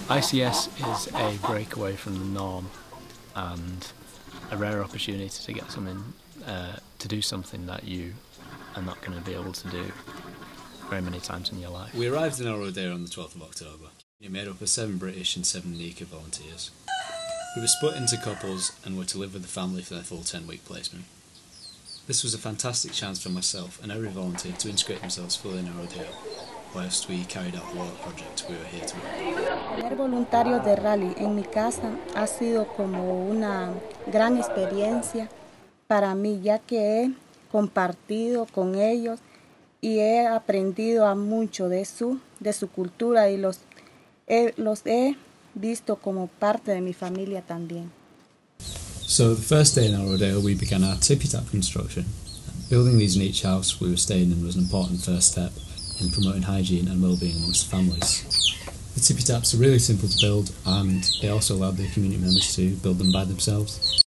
ICS is a breakaway from the norm and a rare opportunity to get something, to do something that you are not going to be able to do very many times in your life. We arrived in our rodeo on the 12th of October. It made up of 7 British and 7 Nica volunteers. We were split into couples and were to live with the family for their full 10-week placement. This was a fantastic chance for myself and every volunteer to integrate themselves fully in our rodeo, whilst we carried out the water project we were here to work. Tener voluntarios de Raleigh en mi casa ha sido como una gran experiencia para mí, ya que he compartido con ellos y he aprendido a mucho de su cultura y los he visto como parte de mi familia también. So the first day in our rodeo we began our tippy-tap construction. Building these in each house we were staying in was an important first step in promoting hygiene and well-being amongst the families. The tippy-taps are really simple to build and it also allowed the community members to build them by themselves.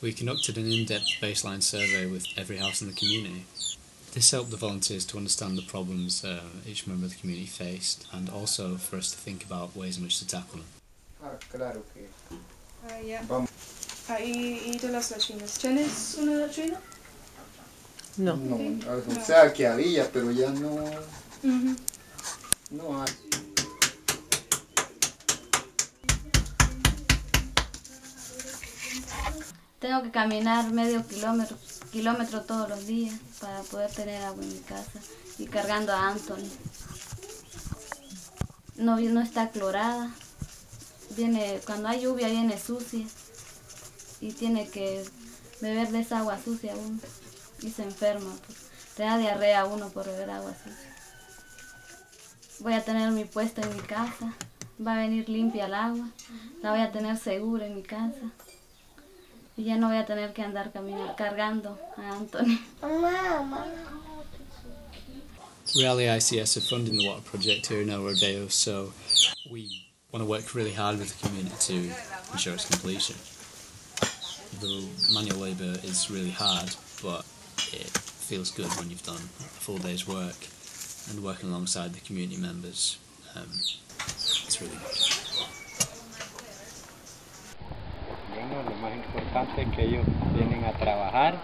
We conducted an in-depth baseline survey with every house in the community. This helped the volunteers to understand the problems each member of the community faced and also for us to think about ways in which to tackle them. Claro que. Ya. ¿Y de las latrinas? ¿Tienes una latrina? No. No, O sea que había, pero ya no, no hay. Tengo que caminar medio kilómetro todos los días para poder tener agua en mi casa y cargando a Anthony. No está clorada, cuando hay lluvia viene sucia y tiene que beber de esa agua sucia uno y se enferma, pues, te da diarrea uno por beber agua sucia. Voy a tener mi puesto en mi casa, va a venir limpia el agua, la voy a tener segura en mi casa. Y ya no voy a tener que andar cargando a Anthony. Raleigh ICS are funding the water project here in El Rodeo, so we want to work really hard with the community to ensure its completion. The manual labour is really hard, but it feels good when you've done a full day's work and working alongside the community members. It's really good. Bueno, lo más importante es que ellos vienen a trabajar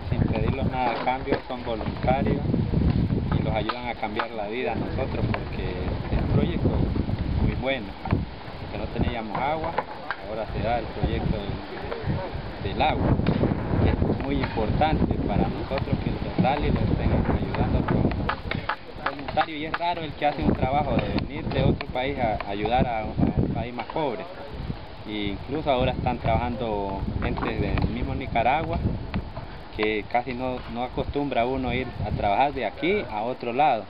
sin pedirles nada a cambio, son voluntarios y los ayudan a cambiar la vida a nosotros porque el proyecto es muy bueno, porque no teníamos agua, ahora se da el proyecto del agua, que es muy importante para nosotros que los Raleigh los estén ayudando como voluntario, y es raro el que hace un trabajo de venir de otro país a ayudar a un país más pobre. Y incluso ahora están trabajando gente del mismo Nicaragua que casi no acostumbra uno ir a trabajar de aquí a otro lado.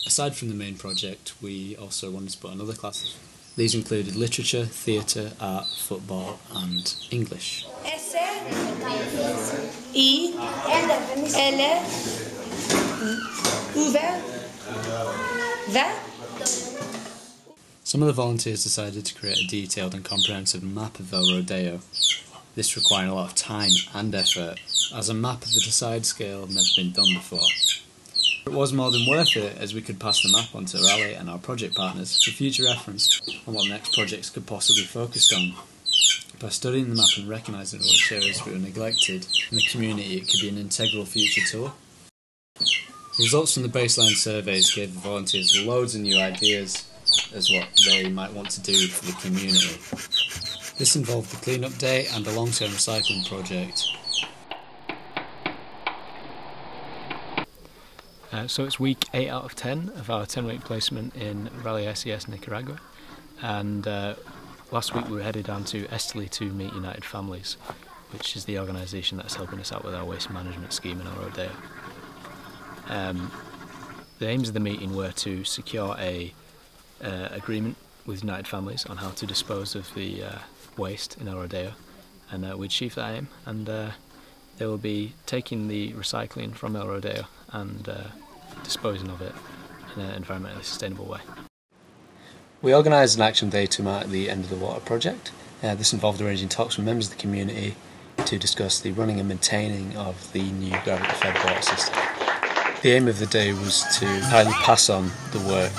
Aside from the main project, we also wanted to put on other classes. These included literature, theatre, art, football and English. S, I, L, V. Some of the volunteers decided to create a detailed and comprehensive map of El Rodeo. This required a lot of time and effort, as a map of the desired scale had never been done before. It was more than worth it, as we could pass the map on to Raleigh and our project partners for future reference on what next projects could possibly focus on. By studying the map and recognising which areas were neglected in the community, it could be an integral future tour. The results from the baseline surveys gave the volunteers loads of new ideas as what they might want to do for the community. This involved the clean-up day and a long-term recycling project. So it's week 8 out of 10 of our 10-week placement in Raleigh ICS, Nicaragua, and last week we were headed down to Esteli to meet United Families, which is the organisation that's helping us out with our waste management scheme in El Rodeo. The aims of the meeting were to secure a agreement with United Families on how to dispose of the waste in El Rodeo, and we achieved that aim, and they will be taking the recycling from El Rodeo and disposing of it in an environmentally sustainable way. We organised an action day to mark the end of the water project. This involved arranging talks with members of the community to discuss the running and maintaining of the new gravity-fed water system. The aim of the day was to highly pass on the work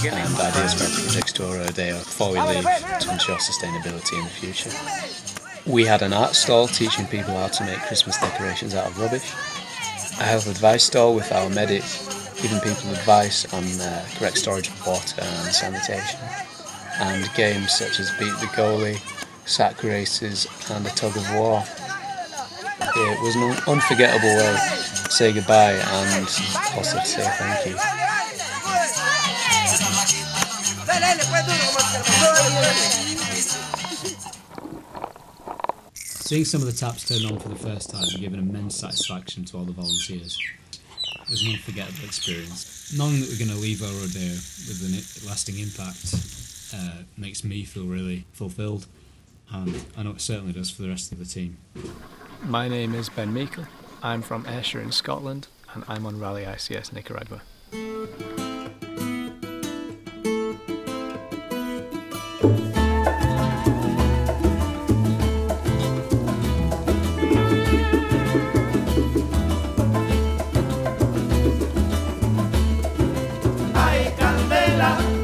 and ideas for our projects to our rodeo before we leave to ensure sustainability in the future. We had an art stall teaching people how to make Christmas decorations out of rubbish, a health advice stall with our medic giving people advice on correct storage of water and sanitation, and games such as Beat the Goalie, sack races and a tug of war. It was an unforgettable way to say goodbye and also to say thank you. Seeing some of the taps turn on for the first time gave an immense satisfaction to all the volunteers. It was an unforgettable experience. Knowing that we're going to leave our rodeo with a lasting impact makes me feel really fulfilled, and I know it certainly does for the rest of the team. My name is Ben Meikle. I'm from Ayrshire in Scotland, and I'm on Raleigh ICS Nicaragua. Ay, candela.